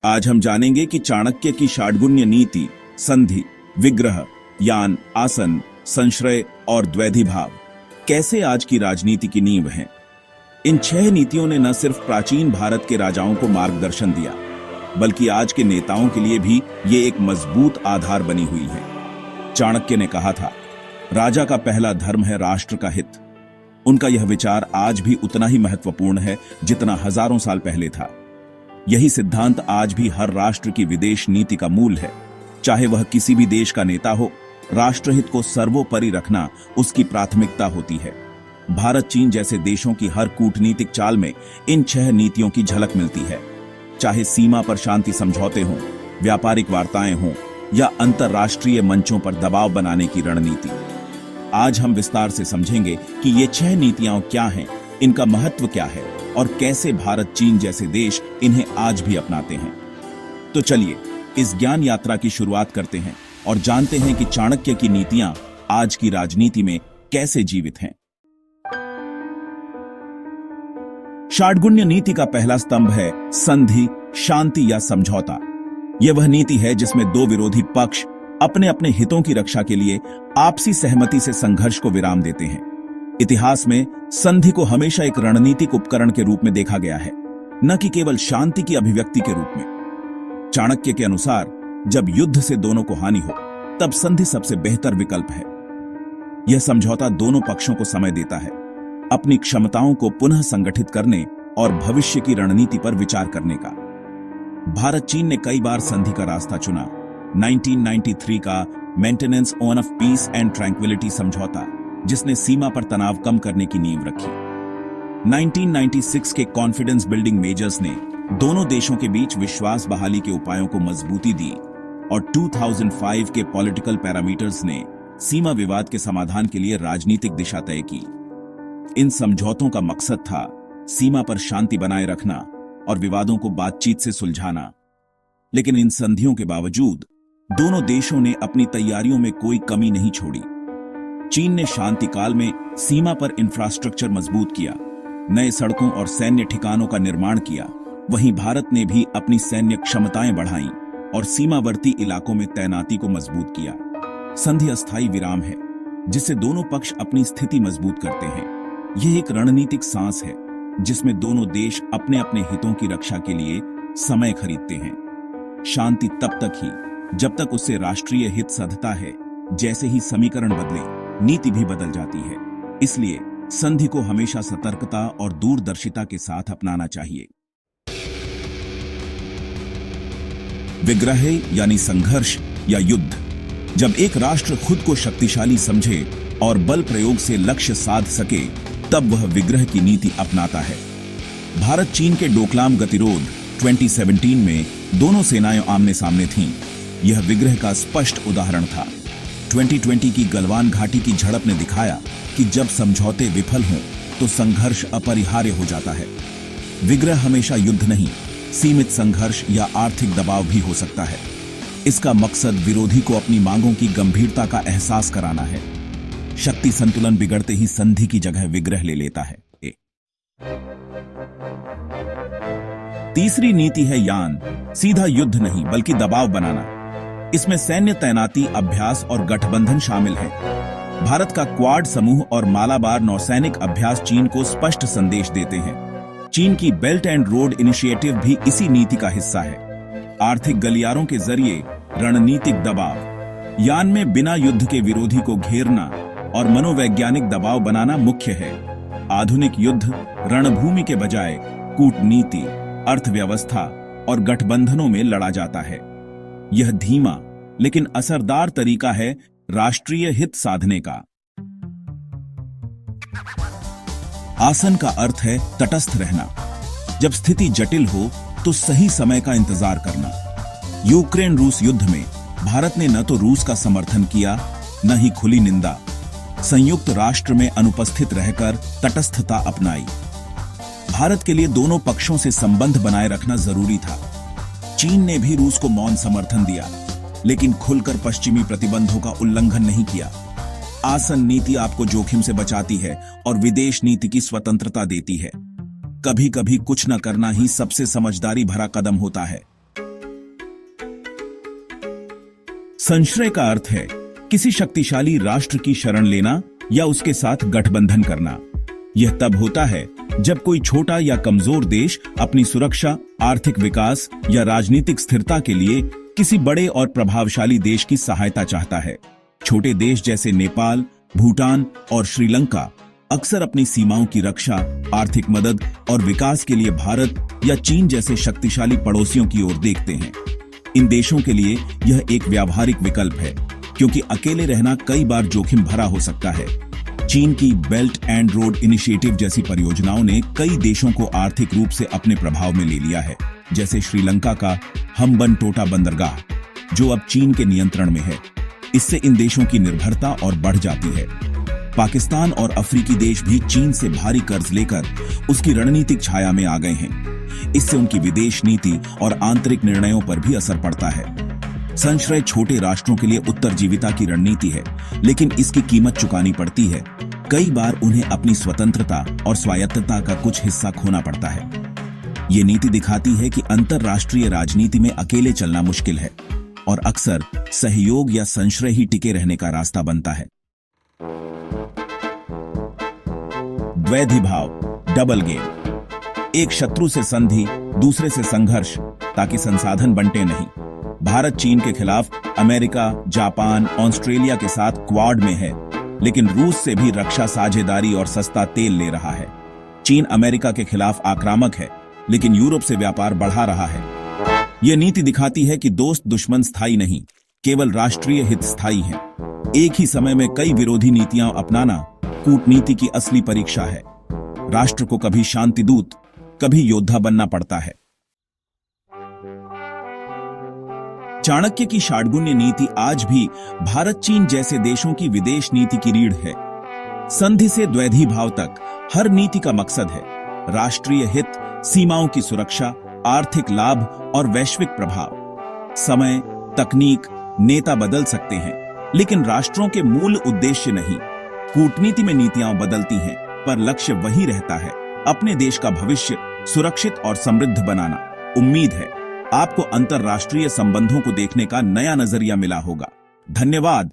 आज हम जानेंगे कि चाणक्य की षाड्गुण्य नीति, संधि, विग्रह, यान, आसन, संश्रय और द्वैधी भाव कैसे आज की राजनीति की नींव हैं। इन 6 नीतियों ने न सिर्फ प्राचीन भारत के राजाओं को मार्गदर्शन दिया, बल्कि आज के नेताओं के लिए भी ये एक मजबूत आधार बनी हुई है। चाणक्य ने कहा था, राजा का पहला धर्म है राष्ट्र का हित। उनका यह विचार आज भी उतना ही महत्वपूर्ण है जितना हजारों साल पहले था। यही सिद्धांत आज भी हर राष्ट्र की विदेश नीति का मूल है। चाहे वह किसी भी देश का नेता हो, राष्ट्रहित को सर्वोपरि रखना उसकी प्राथमिकता होती है। भारत, चीन जैसे देशों की हर कूटनीतिक चाल में इन 6 नीतियों की झलक मिलती है। चाहे सीमा पर शांति समझौते हों, व्यापारिक वार्ताएं हों या अंतर्राष्ट्रीय मंचों पर दबाव बनाने की रणनीति। आज हम विस्तार से समझेंगे कि ये 6 नीतियां क्या हैं, इनका महत्व क्या है और कैसे भारत, चीन जैसे देश इन्हें आज भी अपनाते हैं। तो चलिए इस ज्ञान यात्रा की शुरुआत करते हैं और जानते हैं कि चाणक्य की नीतियां आज की राजनीति में कैसे जीवित हैं। षाड्गुण्य नीति का पहला स्तंभ है संधि, शांति या समझौता। यह वह नीति है जिसमें 2 विरोधी पक्ष अपने अपने हितों की रक्षा के लिए आपसी सहमति से संघर्ष को विराम देते हैं। इतिहास में संधि को हमेशा एक रणनीतिक उपकरण के रूप में देखा गया है, न कि केवल शांति की अभिव्यक्ति के रूप में। चाणक्य के अनुसार जब युद्ध से दोनों को हानि हो, तब संधि सबसे बेहतर विकल्प है। यह समझौता दोनों पक्षों को समय देता है अपनी क्षमताओं को पुनः संगठित करने और भविष्य की रणनीति पर विचार करने का। भारत चीन ने कई बार संधि का रास्ता चुना। 1993 का maintenance of peace and tranquillity समझौता, जिसने सीमा पर तनाव कम करने की नींव रखी। 1996 के कॉन्फिडेंस बिल्डिंग मेजर्स ने दोनों देशों के बीच विश्वास बहाली के उपायों को मजबूती दी और 2005 के पॉलिटिकल पैरामीटर्स ने सीमा विवाद के समाधान के लिए राजनीतिक दिशा तय की। इन समझौतों का मकसद था सीमा पर शांति बनाए रखना और विवादों को बातचीत से सुलझाना। लेकिन इन संधियों के बावजूद दोनों देशों ने अपनी तैयारियों में कोई कमी नहीं छोड़ी। चीन ने शांति काल में सीमा पर इंफ्रास्ट्रक्चर मजबूत किया, नए सड़कों और सैन्य ठिकानों का निर्माण किया। वहीं भारत ने भी अपनी सैन्य क्षमताएं बढ़ाईं और सीमावर्ती इलाकों में तैनाती को मजबूत किया। संधि अस्थायी विराम है जिससे दोनों पक्ष अपनी स्थिति मजबूत करते हैं। यह एक रणनीतिक सांस है जिसमें दोनों देश अपने अपने हितों की रक्षा के लिए समय खरीदते हैं। शांति तब तक ही जब तक उससे राष्ट्रीय हित सधता है। जैसे ही समीकरण बदले, नीति भी बदल जाती है। इसलिए संधि को हमेशा सतर्कता और दूरदर्शिता के साथ अपनाना चाहिए। विग्रह यानी संघर्ष या युद्ध। जब एक राष्ट्र खुद को शक्तिशाली समझे और बल प्रयोग से लक्ष्य साध सके, तब वह विग्रह की नीति अपनाता है। भारत चीन के डोकलाम गतिरोध 2017 में दोनों सेनाएं आमने सामने थीं। यह विग्रह का स्पष्ट उदाहरण था। 2020 की गलवान घाटी की झड़प ने दिखाया कि जब समझौते विफल हों तो संघर्ष अपरिहार्य हो जाता है। विग्रह हमेशा युद्ध नहीं, सीमित संघर्ष या आर्थिक दबाव भी हो सकता है। इसका मकसद विरोधी को अपनी मांगों की गंभीरता का एहसास कराना है। शक्ति संतुलन बिगड़ते ही संधि की जगह विग्रह ले लेता है। तीसरी नीति है यान, सीधा युद्ध नहीं बल्कि दबाव बनाना। इसमें सैन्य तैनाती, अभ्यास और गठबंधन शामिल है। भारत का क्वाड समूह और मालाबार नौसैनिक अभ्यास चीन को स्पष्ट संदेश देते हैं। चीन की बेल्ट एंड रोड इनिशिएटिव भी इसी नीति का हिस्सा है। आर्थिक गलियारों के जरिए रणनीतिक दबाव। यान में बिना युद्ध के विरोधी को घेरना और मनोवैज्ञानिक दबाव बनाना मुख्य है। आधुनिक युद्ध रणभूमि के बजाय कूटनीति, अर्थव्यवस्था और गठबंधनों में लड़ा जाता है। यह धीमा लेकिन असरदार तरीका है राष्ट्रीय हित साधने का। आसन का अर्थ है तटस्थ रहना। जब स्थिति जटिल हो तो सही समय का इंतजार करना। यूक्रेन रूस युद्ध में भारत ने न तो रूस का समर्थन किया, न ही खुली निंदा। संयुक्त राष्ट्र में अनुपस्थित रहकर तटस्थता अपनाई। भारत के लिए दोनों पक्षों से संबंध बनाए रखना जरूरी था। चीन ने भी रूस को मौन समर्थन दिया, लेकिन खुलकर पश्चिमी प्रतिबंधों का उल्लंघन नहीं किया। आसन नीति आपको जोखिम से बचाती है और विदेश नीति की स्वतंत्रता देती है। कभी कभी कुछ न करना ही सबसे समझदारी भरा कदम होता है। संश्रय का अर्थ है किसी शक्तिशाली राष्ट्र की शरण लेना या उसके साथ गठबंधन करना। यह तब होता है जब कोई छोटा या कमजोर देश अपनी सुरक्षा, आर्थिक विकास या राजनीतिक स्थिरता के लिए किसी बड़े और प्रभावशाली देश की सहायता चाहता है। छोटे देश जैसे नेपाल, भूटान और श्रीलंका अक्सर अपनी सीमाओं की रक्षा, आर्थिक मदद और विकास के लिए भारत या चीन जैसे शक्तिशाली पड़ोसियों की ओर देखते हैं। इन देशों के लिए यह एक व्यावहारिक विकल्प है, क्योंकि अकेले रहना कई बार जोखिम भरा हो सकता है। चीन की बेल्ट एंड रोड इनिशिएटिव जैसी परियोजनाओं ने कई देशों को आर्थिक रूप से अपने प्रभाव में ले लिया है, जैसे श्रीलंका का हम्बनटोटा बंदरगाह, जो अब चीन के नियंत्रण में है। इससे इन देशों की निर्भरता और बढ़ जाती है। पाकिस्तान और अफ्रीकी देश भी चीन से भारी कर्ज लेकर उसकी रणनीतिक छाया में आ गए हैं। इससे उनकी विदेश नीति और आंतरिक निर्णयों पर भी असर पड़ता है। संश्रय छोटे राष्ट्रों के लिए उत्तरजीविता की रणनीति है, लेकिन इसकी कीमत चुकानी पड़ती है। कई बार उन्हें अपनी स्वतंत्रता और स्वायत्तता का कुछ हिस्सा खोना पड़ता है। ये नीति दिखाती है कि अंतरराष्ट्रीय राजनीति में अकेले चलना मुश्किल है और अक्सर सहयोग या संश्रय ही टिके रहने का रास्ता बनता है। द्वैधी भाव, डबल गेम। एक शत्रु से संधि, दूसरे से संघर्ष, ताकि संसाधन बंटे नहीं। भारत चीन के खिलाफ अमेरिका, जापान, ऑस्ट्रेलिया के साथ क्वाड में है, लेकिन रूस से भी रक्षा साझेदारी और सस्ता तेल ले रहा है। चीन अमेरिका के खिलाफ आक्रामक है, लेकिन यूरोप से व्यापार बढ़ा रहा है। यह नीति दिखाती है कि दोस्त दुश्मन स्थायी नहीं, केवल राष्ट्रीय हित स्थायी है। एक ही समय में कई विरोधी नीतियां अपनाना कूटनीति की असली परीक्षा है। राष्ट्र को कभी शांतिदूत, कभी योद्धा बनना पड़ता है। चाणक्य की षाटगुण्य नीति आज भी भारत चीन जैसे देशों की विदेश नीति की रीढ़ है। संधि से द्वैधी भाव तक हर नीति का मकसद है राष्ट्रीय हित, सीमाओं की सुरक्षा, आर्थिक लाभ और वैश्विक प्रभाव। समय, तकनीक, नेता बदल सकते हैं, लेकिन राष्ट्रों के मूल उद्देश्य नहीं। कूटनीति में नीतियां बदलती हैं, पर लक्ष्य वही रहता है, अपने देश का भविष्य सुरक्षित और समृद्ध बनाना। उम्मीद है आपको अंतरराष्ट्रीय संबंधों को देखने का नया नजरिया मिला होगा। धन्यवाद।